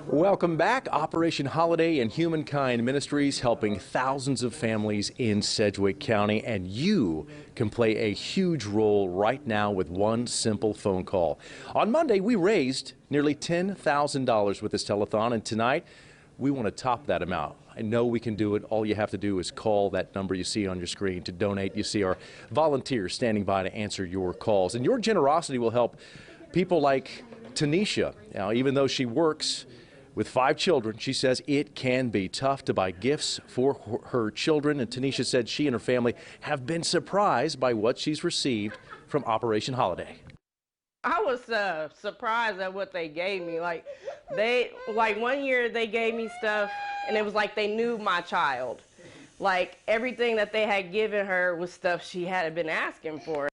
Welcome back. Operation Holiday and Humankind Ministries helping thousands of families in Sedgwick County, and you can play a huge role right now with one simple phone call. On Monday, we raised nearly $10,000 with this telethon, and tonight we want to top that amount. I know we can do it. All you have to do is call that number you see on your screen to donate. You see our volunteers standing by to answer your calls, and your generosity will help people like Tanisha. Now, even though she works with 5 children, she says it can be tough to buy gifts for her children, and Tanisha said she and her family have been surprised by what she's received from Operation Holiday. I was surprised at what they gave me. Like 1 year they gave me stuff, and it was like they knew my child. Like everything that they had given her was stuff she had been asking for.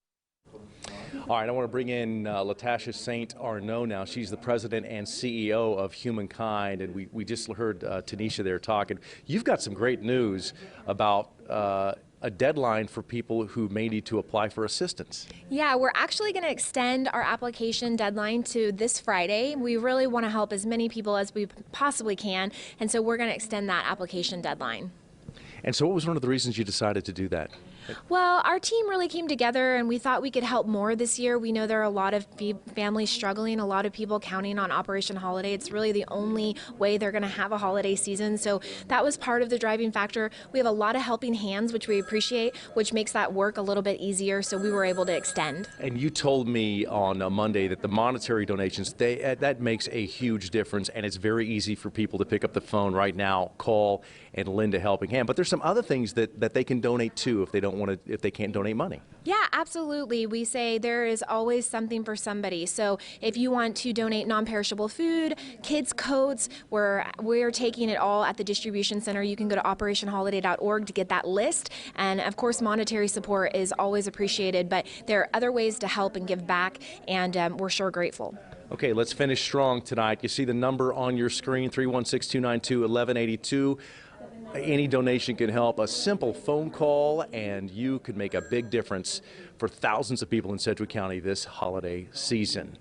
All right, I want to bring in Latasha St. Arnaud now. She's the president and CEO of Humankind, and we just heard Tanisha there talking. You've got some great news about a deadline for people who may need to apply for assistance. Yeah, we're actually going to extend our application deadline to this Friday. We really want to help as many people as we possibly can, and so we're going to extend that application deadline. And so what was one of the reasons you decided to do that? Well, our team really came together and we thought we could help more this year. We know there are a lot of families struggling, a lot of people counting on Operation Holiday. It's really the only way they're going to have a holiday season. So that was part of the driving factor. We have a lot of helping hands, which we appreciate, which makes that work a little bit easier. So we were able to extend. And you told me on Monday that the monetary donations, that makes a huge difference, and it's very easy for people to pick up the phone right now, call, and lend a helping hand. But there's some other things that they can donate to if they can't donate money. Yeah, absolutely. We say there is always something for somebody. So if you want to donate non-perishable food, kids' coats, we're taking it all at the distribution center. You can go to operationholiday.org to get that list. And of course, monetary support is always appreciated, but there are other ways to help and give back, and we're sure grateful. Okay, let's finish strong tonight. You see the number on your screen, 316-292-1182. Any donation can help. A simple phone call, and you could make a big difference for thousands of people in Sedgwick County this holiday season.